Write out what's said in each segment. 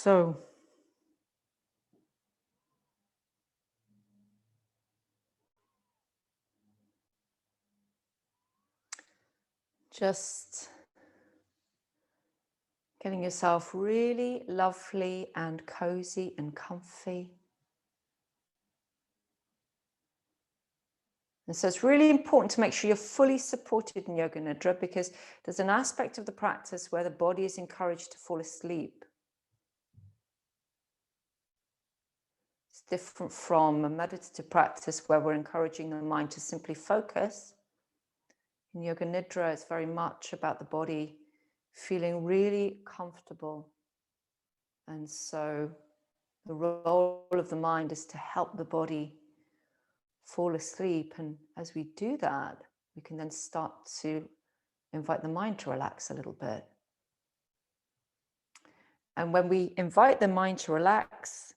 So just getting yourself really lovely and cozy and comfy. And so it's really important to make sure you're fully supported in Yoga Nidra, because there's an aspect of the practice where the body is encouraged to fall asleep. It's different from a meditative practice where we're encouraging the mind to simply focus. In Yoga Nidra, it's very much about the body feeling really comfortable. And so the role of the mind is to help the body fall asleep. And as we do that, we can then start to invite the mind to relax a little bit. And when we invite the mind to relax,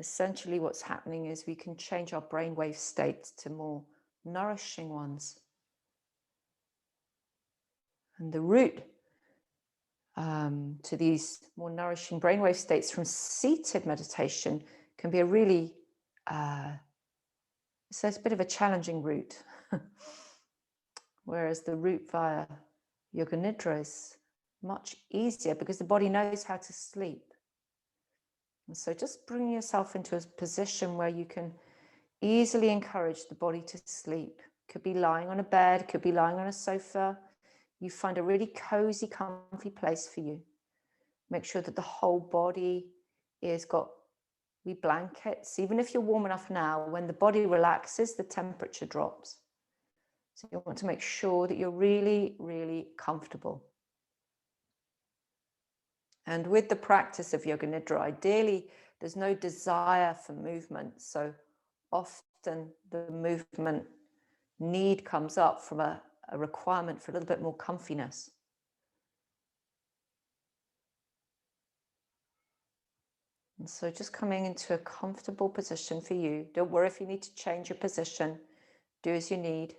essentially what's happening is we can change our brainwave states to more nourishing ones. And the route to these more nourishing brainwave states from seated meditation can be a really, so it's a bit of a challenging route. Whereas the route via Yoga Nidra is much easier because the body knows how to sleep. And so just bring yourself into a position where you can easily encourage the body to sleep. Could be lying on a bed, could be lying on a sofa. You find a really cozy, comfy place for you. Make sure that the whole body is got wee blankets. Even if you're warm enough now, when the body relaxes, the temperature drops. So you want to make sure that you're really, really comfortable. And with the practice of Yoga Nidra, ideally, there's no desire for movement. So often the movement need comes up from a requirement for a little bit more comfiness. And so just coming into a comfortable position for you. Don't worry if you need to change your position. Do as you need.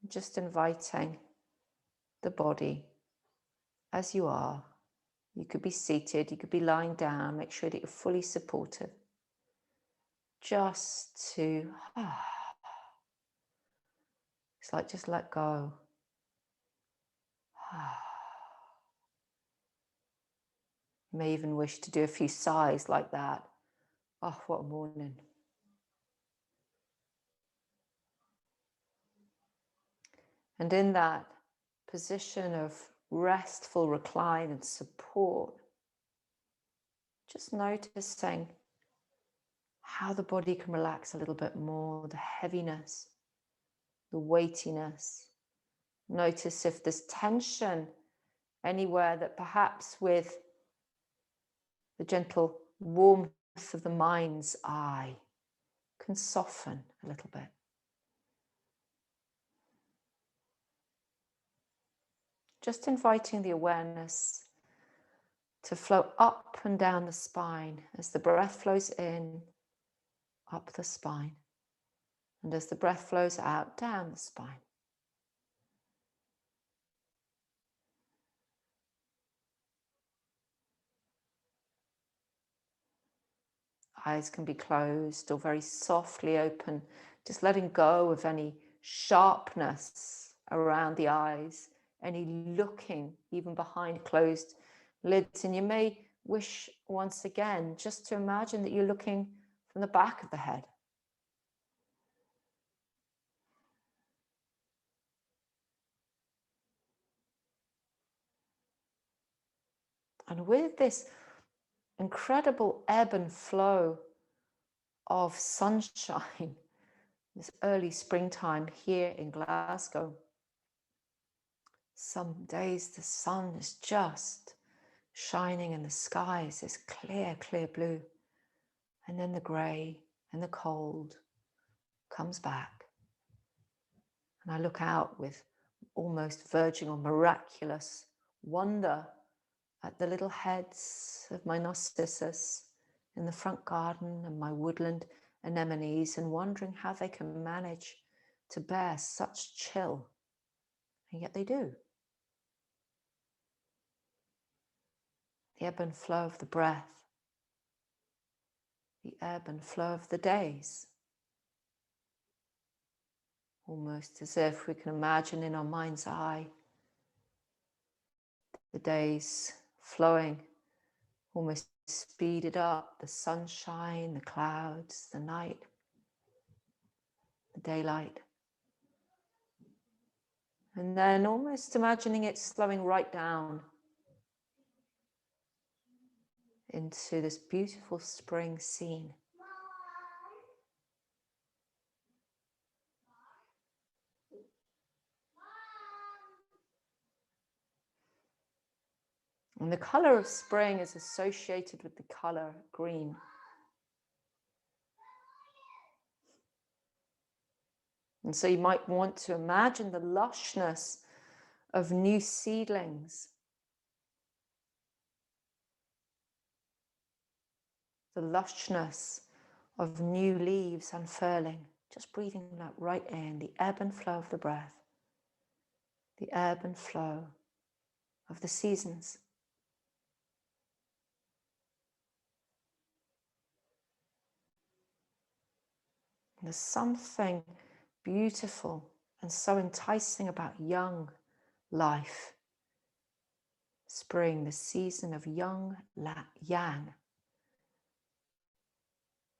Just inviting the body as you are. You could be seated, you could be lying down. Make sure that you're fully supportive. Just to, it's like just let go. You may even wish to do a few sighs like that. Oh, what a morning. And in that position of restful recline and support, just noticing how the body can relax a little bit more, the heaviness, the weightiness. Notice if there's tension anywhere that perhaps with the gentle warmth of the mind's eye can soften a little bit. Just inviting the awareness to flow up and down the spine as the breath flows in, up the spine, and as the breath flows out, down the spine. Eyes can be closed or very softly open, just letting go of any sharpness around the eyes, any looking even behind closed lids. And you may wish once again just to imagine that you're looking from the back of the head. And with this incredible ebb and flow of sunshine, this early springtime here in Glasgow, some days the sun is just shining and the sky is this clear, clear blue. And then the grey and the cold comes back. And I look out with almost verging on miraculous wonder at the little heads of my narcissus in the front garden and my woodland anemones, and wondering how they can manage to bear such chill And yet they do. The ebb and flow of the breath, the ebb and flow of the days. Almost as if we can imagine in our mind's eye the days flowing, almost speeded up, the sunshine, the clouds, the night, the daylight. And then almost imagining it slowing right down into this beautiful spring scene. And the color of spring is associated with the color green. And so you might want to imagine the lushness of new seedlings, the lushness of new leaves unfurling, just breathing that right in, the ebb and flow of the breath, the ebb and flow of the seasons. And there's something beautiful and so enticing about young life. Spring, the season of young yang,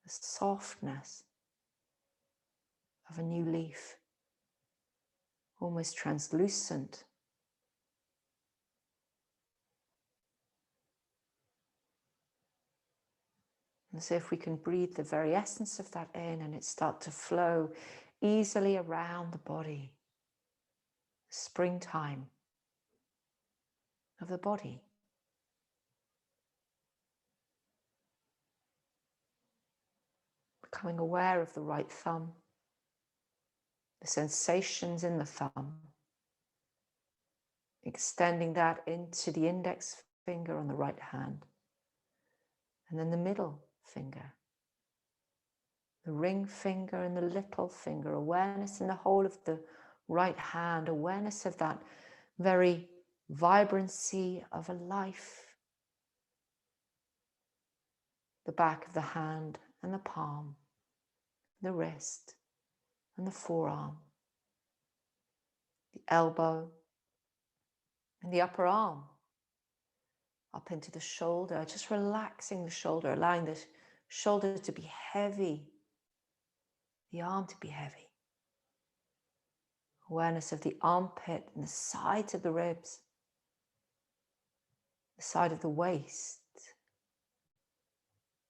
the softness of a new leaf, almost translucent. And so if we can breathe the very essence of that in and it start to flow easily around the body, springtime of the body. Becoming aware of the right thumb, the sensations in the thumb, extending that into the index finger on the right hand, and then the middle finger, the ring finger and the little finger, awareness in the whole of the right hand, awareness of that very vibrancy of a life, the back of the hand and the palm, the wrist and the forearm, the elbow and the upper arm, up into the shoulder, just relaxing the shoulder, allowing the shoulder to be heavy, the arm to be heavy. Awareness of the armpit and the sides of the ribs, the side of the waist,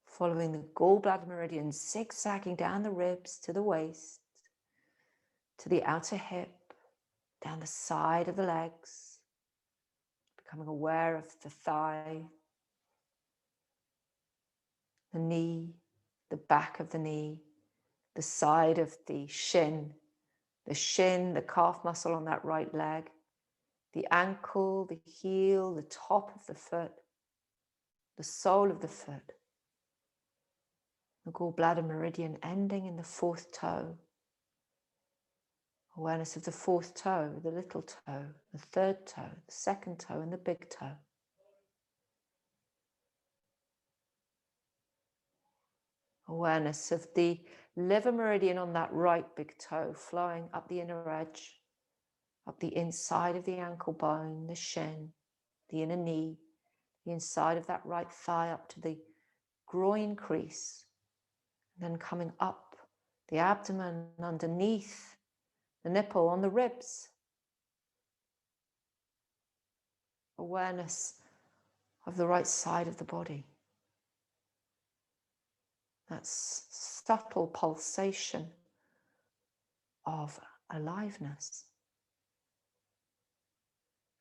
following the gallbladder meridian, zigzagging down the ribs to the waist, to the outer hip, down the side of the legs, becoming aware of the thigh, the knee, the back of the knee, the side of the shin, the calf muscle on that right leg, the ankle, the heel, the top of the foot, the sole of the foot, the gallbladder meridian ending in the fourth toe. Awareness of the fourth toe, the little toe, the third toe, the second toe, and the big toe. Awareness of the liver meridian on that right big toe, flowing up the inner edge, up the inside of the ankle bone, the shin, the inner knee, the inside of that right thigh up to the groin crease, and then coming up the abdomen underneath the nipple on the ribs. Awareness of the right side of the body. That subtle pulsation of aliveness.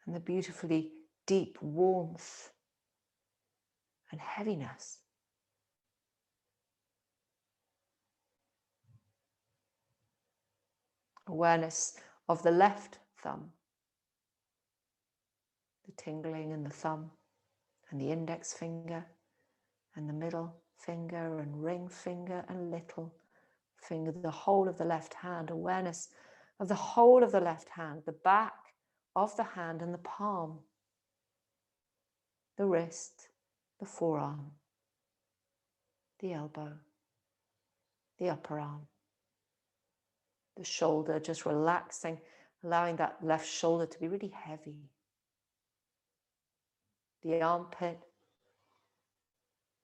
And the beautifully deep warmth and heaviness. Awareness of the left thumb, the tingling in the thumb and the index finger and the middle finger and ring finger and little finger, the whole of the left hand. Awareness of the whole of the left hand, the back of the hand and the palm, the wrist, the forearm, the elbow, the upper arm, the shoulder, just relaxing, allowing that left shoulder to be really heavy. The armpit,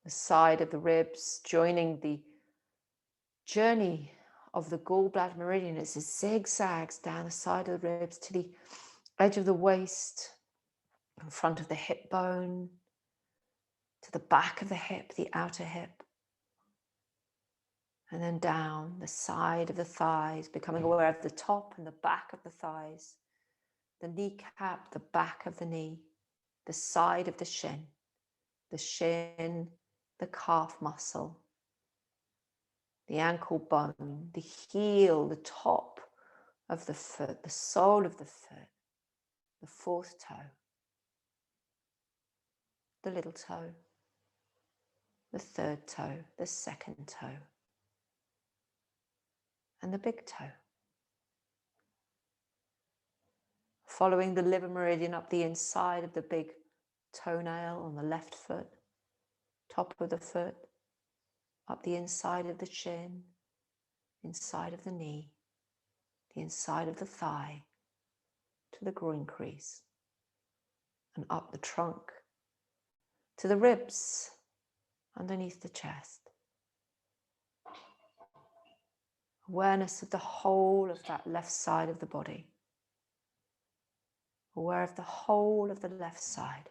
the side of the ribs, joining the journey of the gallbladder meridian as it zigzags down the side of the ribs to the edge of the waist, in front of the hip bone, to the back of the hip, the outer hip, and then down the side of the thighs, becoming aware of the top and the back of the thighs, the kneecap, the back of the knee, the side of the shin, the calf muscle, the ankle bone, the heel, the top of the foot, the sole of the foot, the fourth toe, the little toe, the third toe, the second toe, and the big toe. Following the liver meridian up the inside of the big toenail on the left foot, top of the foot, up the inside of the shin, inside of the knee, the inside of the thigh, to the groin crease, and up the trunk, to the ribs, underneath the chest. Awareness of the whole of that left side of the body. Aware of the whole of the left side.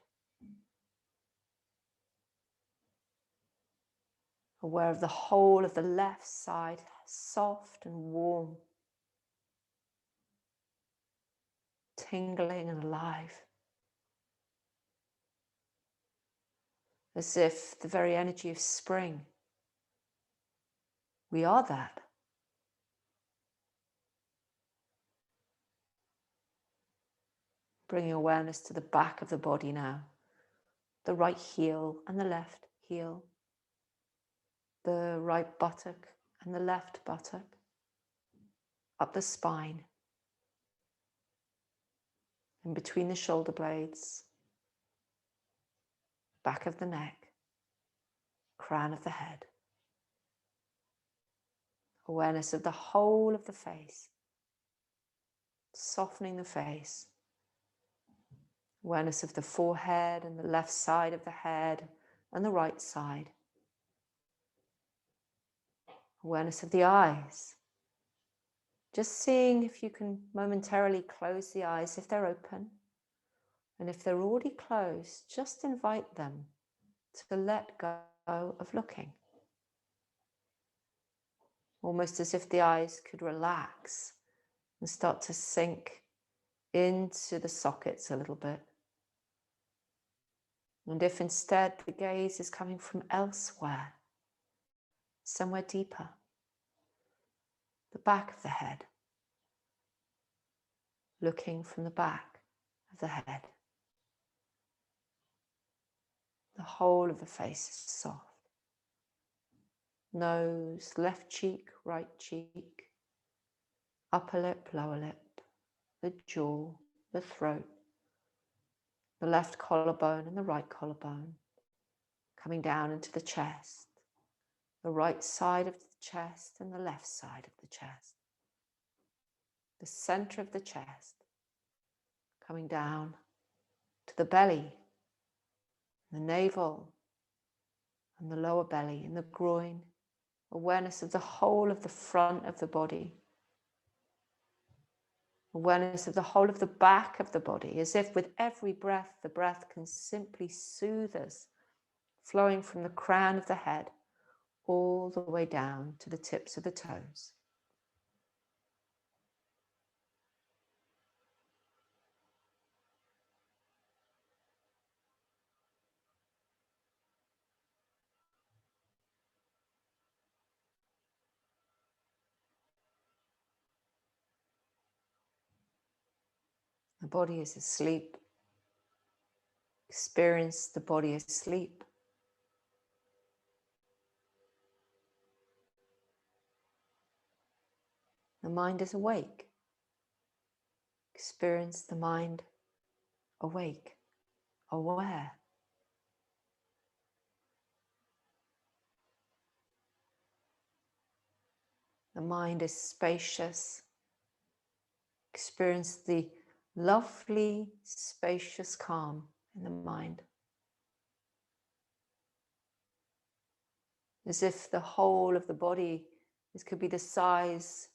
Aware of the whole of the left side, soft and warm, tingling and alive. As if the very energy of spring. We are that. Bringing awareness to the back of the body now. The right heel and the left heel. The right buttock and the left buttock. Up the spine. In between the shoulder blades. Back of the neck. Crown of the head. Awareness of the whole of the face. Softening the face. Awareness of the forehead and the left side of the head and the right side. Awareness of the eyes. Just seeing if you can momentarily close the eyes if they're open. And if they're already closed, just invite them to let go of looking. Almost as if the eyes could relax and start to sink into the sockets a little bit. And if instead the gaze is coming from elsewhere, somewhere deeper, the back of the head, looking from the back of the head. The whole of the face is soft. Nose, left cheek, right cheek, upper lip, lower lip, the jaw, the throat, the left collarbone and the right collarbone, coming down into the chest, the right side of the chest and the left side of the chest, the center of the chest, coming down to the belly, the navel, and the lower belly, and the groin, awareness of the whole of the front of the body, awareness of the whole of the back of the body, as if with every breath, the breath can simply soothe us, flowing from the crown of the head all the way down to the tips of the toes. The body is asleep. Experience the body asleep. The mind is awake. Experience the mind awake, aware. The mind is spacious. Experience the lovely, spacious calm in the mind. As if the whole of the body, this could be the size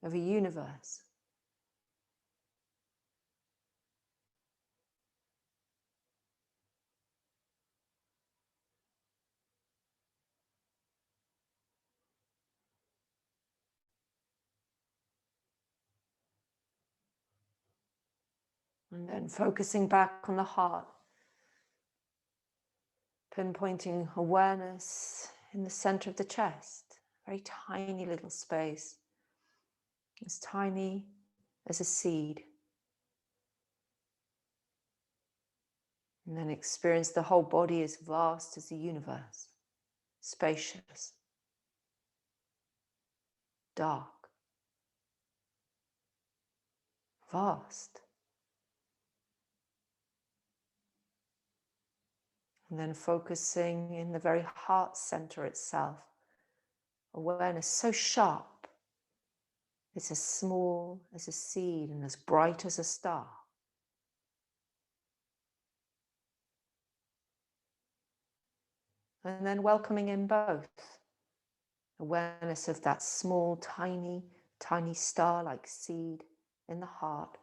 of a universe. And then focusing back on the heart, pinpointing awareness in the center of the chest, very tiny little space, as tiny as a seed. And then experience the whole body as vast as the universe, spacious, dark, vast. And then focusing in the very heart center itself, awareness so sharp, it's as small as a seed and as bright as a star. And then welcoming in both. Awareness of that small, tiny, tiny star-like seed in the heart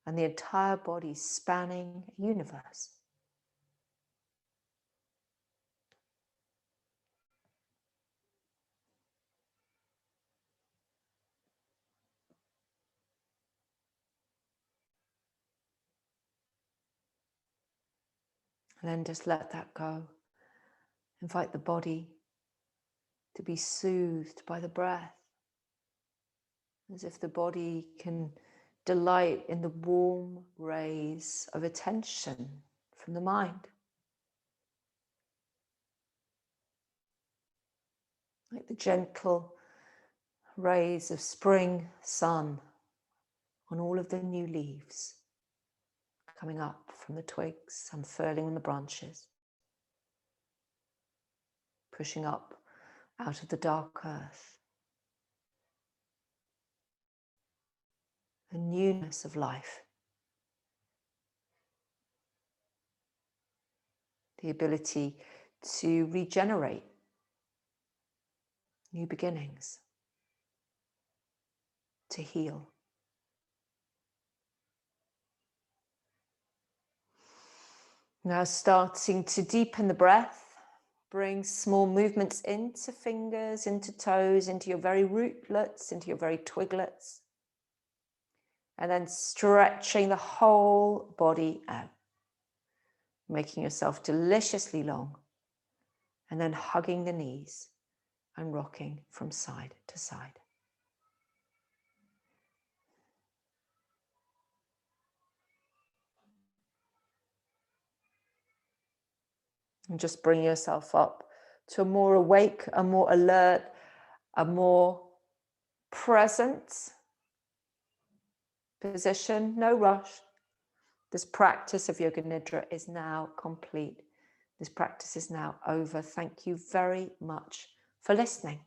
and the entire body spanning a universe. And then just let that go. Invite the body to be soothed by the breath, as if the body can delight in the warm rays of attention from the mind. Like the gentle rays of spring sun on all of the new leaves coming up from the twigs, unfurling on the branches, pushing up out of the dark earth. A newness of life. The ability to regenerate, new beginnings, to heal. Now starting to deepen the breath, bring small movements into fingers, into toes, into your very rootlets, into your very twiglets. And then stretching the whole body out, making yourself deliciously long, and then hugging the knees and rocking from side to side. And just bring yourself up to a more awake, a more alert, a more present position. No rush. This practice of Yoga Nidra is now complete. This practice is now over. Thank you very much for listening.